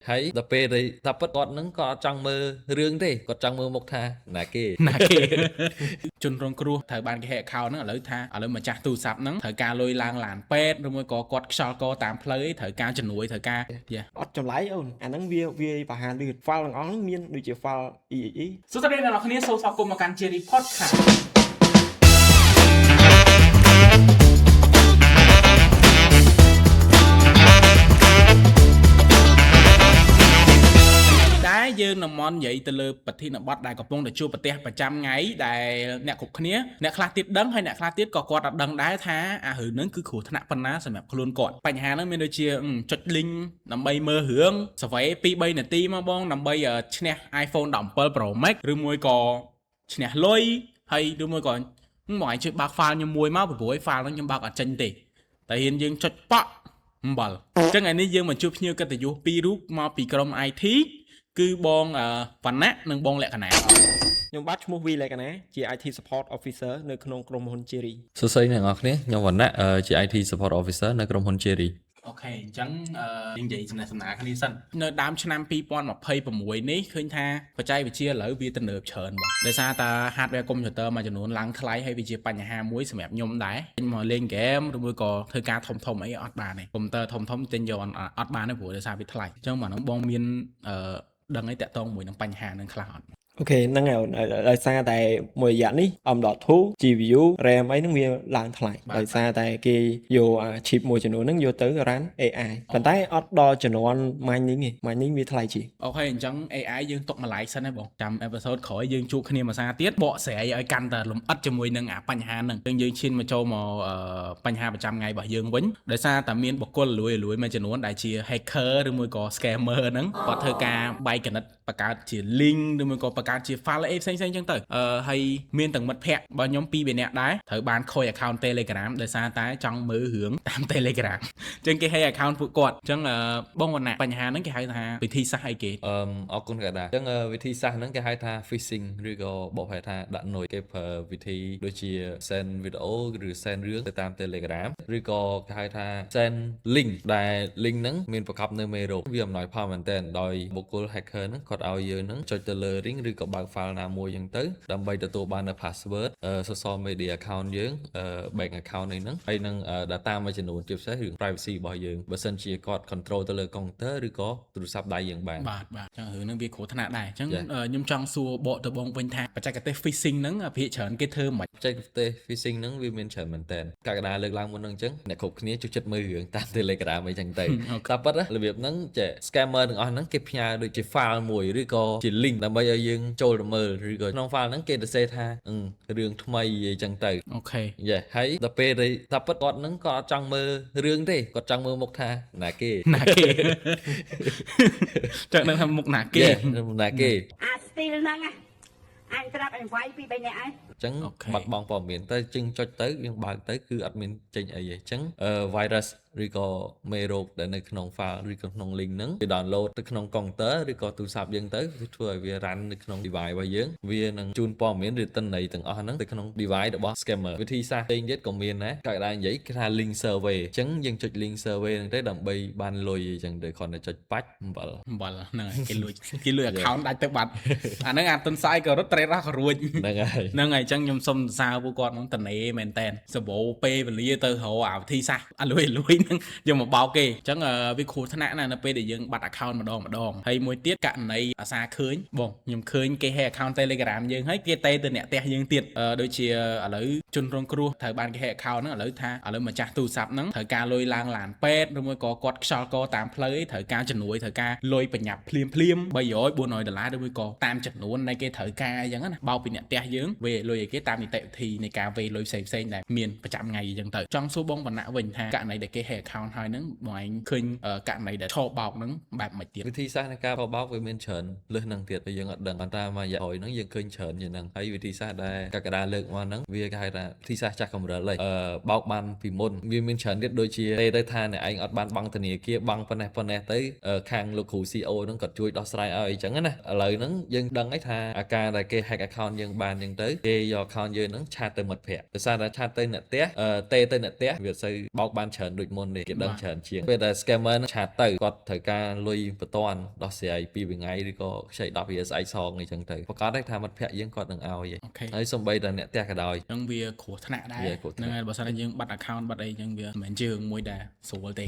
hay tập về thì tập bất còn nứng có trong mơ rương thế có trong mơ một tha nà kê ណាគេជនរងគ្រោះត្រូវបានគេហែកខោហ្នឹងឥឡូវថាឥឡូវម្ចាស់ទូរស័ព្ទហ្នឹងត្រូវការលុយឡើងឡានពេទ្យឬមួយក៏គាត់ខ្យល់កតាមផ្លូវត្រូវការជំនួយត្រូវការអត់ចម្លែកអូនអាហ្នឹងវាប្រហែលលឿន file ទាំងអស់ហ្នឹងមានដូចជា file EXE សួស្តីអ្នកនរគ្នាសូមស្វាគមន៍មកកាន់ Cherry Podcast តែយើងនឹងមកនិយាយទៅលើប្រធានបទដែលកំពុងតែជួបប្រទះប្រចាំថ្ងៃដែលអ្នកគ្រប់គ្នាអ្នកខ្លះទៀតដឹងហើយអ្នកខ្លះទៀតក៏គាត់អត់ដឹងដែរថាអារឿងហ្នឹងគឺគ្រោះថ្នាក់ប៉ុណ្ណាសម្រាប់ខ្លួនគាត់បញ្ហាហ្នឹងមានដូចជាចុច link ដើម្បីមើលរឿង survey 2-3 នាទីមកបងដើម្បីឈ្នះ iPhone 17 Pro Max ឬមួយក៏ឈ្នះលុយហើយឬមួយក៏មកឲ្យជួយបើក file ខ្ញុំមួយមកព្រោះ file ហ្នឹងខ្ញុំបើកអត់ចេញទេតែហ៊ានយើងចុចប៉ក់អំបិលអញ្ចឹងថ្ងៃនេះយើងមកជួបភ្ញៀវកិត្តិយស2រូបមកពីក្រុម IT គឺបងវណ្ណៈនិងបងលក្ខណៈខ្ញុំបាទឈ្មោះវីលក្ខណៈជា IT support officer នៅក្នុងក្រុមហ៊ុន Cherry សួស្តីអ្នកនរគ្នាខ្ញុំវណ្ណៈជា IT support officer នៅក្រុមហ៊ុន Cherry អូខេអញ្ចឹងយើងនិយាយសំណេះសំណាលគ្នាសិននៅដើមឆ្នាំ2026នេះឃើញថាបច្ចេកវិទ្យាឥឡូវវាទំនើបច្រើនបងដោយសារតែ hardware computer មួយចំនួនឡើងថ្លៃហើយវាជាបញ្ហាមួយសម្រាប់ខ្ញុំដែរមកលេង game ឬមួយក៏ធ្វើការធំអីអត់បានទេ computer ធំទិញយកអត់បានទេព្រោះដោយសារវាថ្លៃអញ្ចឹងបងបងមានដឹងអីតាក់ទងមួយនឹងបញ្ហានឹងខ្លះអត់អូខេហ្នឹងហើយដោយសារតែមួយរយៈនេះ M.2 GPU RAM អីហ្នឹងវាឡើងថ្លៃដោយសារតែគេយក chip មួយចំនួនហ្នឹងយកទៅ run AI ប៉ុន្តែអត់ដល់ចំនួន mining ទេ mining វាថ្លៃជាងអូខេអញ្ចឹង AI យើងទុកមួយឡែកសិនណាបងចាំ episode ក្រោយយើងជួបគ្នាមួយសារទៀតបកស្រាយឲ្យកាន់តែលម្អិតជាមួយនឹងអាបញ្ហាហ្នឹងយើងឈានមកចូលមកបញ្ហាប្រចាំថ្ងៃរបស់យើងវិញដោយសារតែមានបុគ្គលលួយមួយចំនួនដែលជា hacker ឬមួយក៏ scammer ហ្នឹងគាត់ធ្វើការបែកកណិតបង្កើតជា link ឬមួយក៏បង្កើតជា file អីផ្សេងៗអញ្ចឹងទៅហើយមានទាំងមិត្តភ័ក្តិរបស់ខ្ញុំ2-3នាក់ដែរត្រូវបានខូច account Telegram ដោយសារតែចង់មើលរឿងតាម Telegram អញ្ចឹងគេឲ្យ account ពួកគាត់អញ្ចឹងបងវណ្ណៈបញ្ហាហ្នឹងគេហៅថាវិធីសាស្ត្រអីគេអរគុណកដាអញ្ចឹងវិធីសាស្ត្រហ្នឹងគេហៅថា phishing ឬក៏បកប្រែថាដាក់នុយគេប្រើវិធីដូចជា send video ឬ send រឿងទៅតាម Telegram ឬក៏គេហៅថា send link ដែល link ហ្នឹងមានបង្កប់នៅមេរោគវាអំណោយផលមែនទែនដោយបុគ្គល hacker ហ្នឹងគាត់ឲ្យយើងហ្នឹងចុចទៅលើ link ឬក៏បើក file ណាមួយអញ្ចឹងទៅដើម្បីទទួលបាននៅ password social media account យើង bank account នេះហ្នឹងហើយនឹង data មួយចំនួនជាពិសេសរឿង privacy របស់យើងបើសិនជាគាត់ control ទៅលើ computer ឬក៏ទូរស័ព្ទដៃយើងបានបាទអញ្ចឹងរឿងហ្នឹងវាគ្រោះថ្នាក់ដែរអញ្ចឹងខ្ញុំចង់សួរបកទៅបងវិញថាបច្ចេកទេស phishing ហ្នឹងភាគច្រើនគេធ្វើមិនបច្ចេកទេស phishing ហ្នឹងវាមានច្រើនមែនតើកាលកដាលើកឡើងមុនហ្នឹងអញ្ចឹងអ្នកគ្រប់គ្នាជួយចិត្តមើលរឿងតាម Telegram អីចឹងទៅតែប៉ុតរបៀបហ្នឹងចេះ scammer ទាំងអស់ហ្នឹងគេផ្ញើដូចជា file មួយឬក៏ជា link ដើម្បីឲ្យយើងចូលទៅមើលឬក៏ក្នុង file ហ្នឹងគេទៅសេថារឿងថ្មីអីចឹងទៅអូខេយេហើយដល់ពេលតែប៉ុតគាត់ហ្នឹងក៏អត់ចង់មើលរឿងទេគាត់ចង់មើលមុខថាណាគេចង់ដឹងថាមុខណាគេណាគេអាស្ទីលហ្នឹងអញត្រាប់អញវាយ2-3នាក់ឯងអញ្ចឹងបាត់បង់ព័ត៌មានទៅជិញចុចទៅយើងបើកទៅគឺអត់មានចេញអីទេអញ្ចឹងvirus ឬក៏មេរោគដែលនៅក្នុង file ឬក៏ក្នុង link ហ្នឹងវា download ទៅក្នុង computer ឬក៏ទូរស័ព្ទយើងទៅវាធ្វើឲ្យវា run នៅក្នុង device របស់យើងវានឹងជូនព័ត៌មានឬទិន្នន័យទាំងអស់ហ្នឹងទៅក្នុង device របស់ scammer វិធីសាស្ត្រផ្សេងទៀតក៏មានដែរកាលដែរនិយាយគេថា link survey អញ្ចឹងយើងចុច link survey ហ្នឹងទៅដើម្បីបានលុយអញ្ចឹងទៅគ្រាន់តែចុចបាច់អំបិលហ្នឹងហើយគេលុយ account ដាច់ទៅបាត់អាហ្នឹងអាទុនសាយក៏រត់ trade ក៏រួចហ្នឹងហើយអញ្ចឹងខ្ញុំសុំសរសើរពួកគាត់ហ្នឹងតនេមែនតែនសបោពេលវេលាទៅរកអាវិធីសាស្ត្រអាលុយហ្នឹងយកមកបោកគេអញ្ចឹងវាគ្រោះថ្នាក់ណាស់នៅពេលដែលយើងបាត់ account ម្ដងហើយមួយទៀតករណីអាសាឃើញបងខ្ញុំឃើញគេ hack account Telegram យើងហើយគេទៅអ្នកផ្ទះយើងទៀតដូចជាឥឡូវជនរងគ្រោះត្រូវបានគេ hack account ហ្នឹងឥឡូវថាឥឡូវម្ចាស់ទូរស័ព្ទហ្នឹងត្រូវការលុយឡើងឡានពេទ្យឬមួយក៏គាត់ខ្យល់កតាមផ្លូវត្រូវការជំនួយត្រូវការលុយប្រញាប់ភ្លាម$300-400ឬមួយក៏តាមចំនួននៃគេត្រូវការអញ្ចឹងណាបោកពីអ្នកផ្ទះយើងវេលុយឲ្យគេតាមនីតិវិធីនៃការវេលុយផ្សេងៗដែលមានប្រចាំថ្ងៃអញ្ចឹងទៅចង់សួរបងវណ្ណៈវិញថាករណីដែលគេ hack account ហើយហ្នឹងបងឯងឃើញករណីដែលឆោបោកហ្នឹងបែបមិនទៀតវិធីសាស្ត្រនៃការឆោបោកវាមានច្រើនលើសហ្នឹងទៀតតែយើងអត់ដឹងតែមួយរយៈហើយហ្នឹងយើងឃើញច្រើនជាងហ្នឹងហើយវិធីសាស្ត្រដែលកាកដាលើកមកហ្នឹងវាគេហៅថាវិធីសាស្ត្រចាស់កម្រិតហើយបោកបានពីមុនវាមានច្រើនទៀតដូចជាទៅថាអ្នកឯងអត់បានបង់ធនាគារបង់ប៉ុណ្ណេះទៅខាងលោកគ្រូ CEO ហ្នឹងគាត់ជួយដោះស្រាយឲ្យអញ្ចឹងណាឥឡូវហ្នឹងយើងដឹងហើយថាអាការដែលគេ hack account យើងបានអញ្ចឹងទៅគេយក account យើងហ្នឹងឆាតទៅមិត្តភ័ក្តិដោយសារតែឆាតទៅអ្នកផ្ទះទៅអ្នកផ្ទះវាសូវបោកបានច្រើនដូចមុន មុននេះគេដឹងច្រើនជាងពេលដែល scammer ឆាតទៅគាត់ត្រូវការលុយបន្ទាន់ដោះស្រាយ2ថ្ងៃឬក៏ខ្ចី10វាស្អែកសងអីចឹងទៅប្រកាសថាមិត្តភក្តិយើងគាត់នឹងឲ្យហើយសំបីតែអ្នកផ្ទះក៏ដោយ ចឹងវាគ្រោះថ្នាក់ដែរ វាគ្រោះថ្នាក់ ហ្នឹងហើយបើសិនតែយើងបាត់ account បាត់អីចឹងវាមិនមែនយើងមួយដែលស្រួលទេ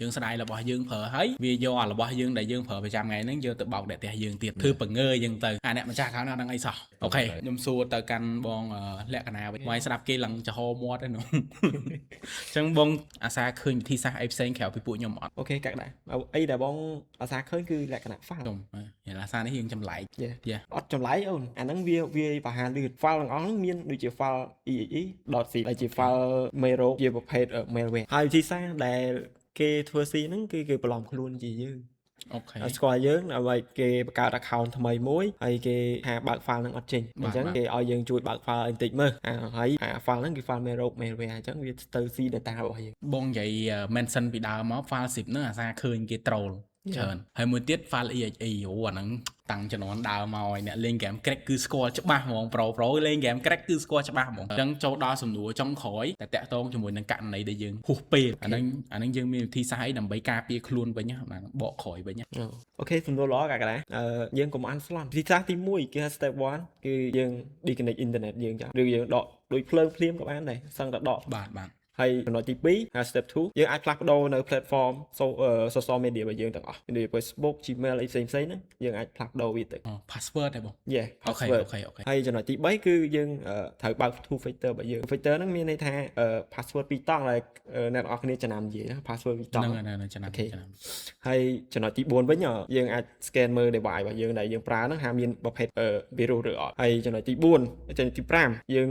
យើងស្ដាយរបស់យើងប្រើហើយវាយកអារបស់យើងដែលយើងប្រើប្រចាំថ្ងៃហ្នឹងយកទៅបោកអ្នកផ្ទះយើងទៀតធ្វើបង្ងើចឹងទៅអាអ្នកម្ចាស់ account អត់ដឹងអីសោះអូខេខ្ញុំសួរទៅកាន់បងលក្ខណៈវិញមកស្ដាប់គេឡើងចំហមាត់ឯនោះ ចឹងបងអាសាឃើញវិធីសាស្ត្រអីផ្សេងក្រៅពីពួកខ្ញុំអត់ អូខេកាក់ដែរអីដែលបងអាសាឃើញគឺលក្ខណៈ file ខ្ញុំអាសានេះយើងចម្លែក អត់ចម្លែកអូនអាហ្នឹងវាប្រហែលលឿន file ទាំងអស់ហ្នឹងមានដូចជា file exe.c ដែលជា file មេរោគជាប្រភេទ malware ហើយវិធីសាស្ត្រដែលគេធ្វើស៊ីហ្នឹងគឺគេបន្លំខ្លួនជាយើង អូខេ ស្គាល់យើងដើម្បីគេបង្កើត account ថ្មីមួយហើយគេថាបើក file ហ្នឹងអត់ចេញអញ្ចឹងគេឲ្យយើងជួយបើក file បន្តិចមើលហើយអា file ហ្នឹងគឺ file មេរោគ malware អញ្ចឹងវាទៅស៊ី data របស់យើង បងនិយាយ mention ពីដើមមក file zip ហ្នឹងអាសាឃើញគេ troll ច្រើនហើយមួយទៀត file exe អូអាហ្នឹងតាំងជំនាន់ដើមមកឲ្យអ្នកលេង game crack គឺស្គាល់ច្បាស់ហ្មង pro លេង game crack គឺស្គាល់ច្បាស់ហ្មងអញ្ចឹងចូលដល់សំណួរចុងក្រោយតែតាក់ទងជាមួយនឹងករណីដែលយើងហួសពេលអាហ្នឹងយើងមានវិធីសាស្ត្រអីដើម្បីការពារខ្លួនវិញណាបកក្រោយវិញ អូខេសំណួរល្អកាក់ដែរយើងកុំអានស្លន់វិធីសាស្ត្រទី1គេហៅ step 1គឺយើង disconnect internet យើងចាឬយើងដកដូចភ្លើងភ្លាមក៏បានដែរសឹងតែដក បាទ ហើយចំណុចទី2ហើយ step 2យើងអាចផ្លាស់ប្ដូរនៅ platform social media របស់យើងទាំងអស់ដូច Facebook Gmail អីផ្សេងៗហ្នឹងយើងអាចផ្លាស់ប្ដូរវាទៅ password ទេបង អូខេហើយចំណុចទី3គឺយើងត្រូវបើក two factor របស់យើង factor ហ្នឹងមានន័យថា password ពីរតង់ដែលអ្នកទាំងអស់គ្នាចំណាំនិយាយណា password ពីរតង់ ហ្នឹងចំណាំ ហើយចំណុចទី4វិញយើងអាច scan មើល device របស់យើងដែលយើងប្រើហ្នឹងថាមានប្រភេទ virus ឬអត់ហើយចំណុចទី4ចំណុចទី5យើង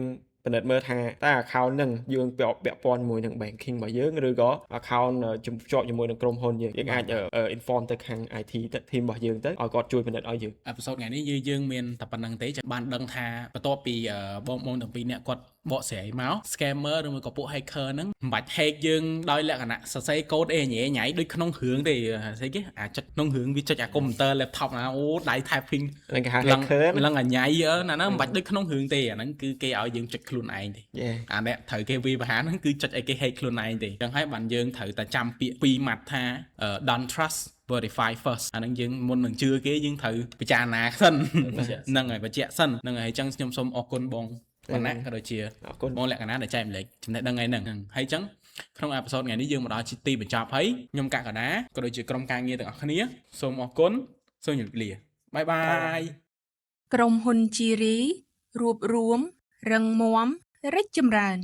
ពិនិត្យមើលថាតើ account ហ្នឹងយើងពាក់ព័ន្ធជាមួយនឹង banking របស់យើងឬក៏ account ជាប់ជាមួយនឹងក្រុមហ៊ុនយើងអាច inform ទៅខាង IT team របស់យើងទៅឲ្យគាត់ជួយពិនិត្យឲ្យយើង episode ថ្ងៃនេះយើងមានតែប៉ុណ្្នឹងទេចាំបានដឹងថាបន្ទាប់ពីបងទាំងពីរនាក់គាត់បកស្រាយមក scammer ឬមួយក៏ពួក hacker ហ្នឹងមិនបាច់ hack យើងដោយលក្ខណៈសរសេរ code អីញ៉ៃញ៉ៃដូចក្នុងរឿងទេស្អីគេអាចុចក្នុងរឿងវាចុចអា computer laptop ណាអូដៃ typing ហ្នឹងគេហៅ hacker ឡើងអាញ៉ៃណាហ្នឹងមិនបាច់ដូចក្នុងរឿងទេអាហ្នឹងគឺគេឲ្យយើងចុចខ្លួនឯងទេអានេះត្រូវគេវាប្រហែលហ្នឹងគឺចុចឲ្យគេ hack ខ្លួនឯងទេអញ្ចឹងហើយបានយើងត្រូវតែចាំពាក្យពីរម៉ាត់ថា don't trust verify first អាហ្នឹងយើងមុននឹងជឿគេយើងត្រូវពិចារណាសិនហ្នឹងហើយបញ្ជាក់សិនហ្នឹងហើយអញ្ចឹងខ្ញុំសូមអរគុណបងវណ្ណៈក៏ដូចជាបងលក្ខណៈដែលចែកម្លែកចំណេះដឹងថ្ងៃហ្នឹងហើយអញ្ចឹងក្នុងអេពីសូតថ្ងៃនេះយើងមកដល់ទីបញ្ចប់ហើយខ្ញុំកកណាក៏ដូចជាក្រុមការងារទាំងអស់គ្នាសូមអរគុណសូមជម្រាបលាបាយបាយក្រុមហ៊ុនជីរីរួបរวมរឹងមាំរីកចម្រើន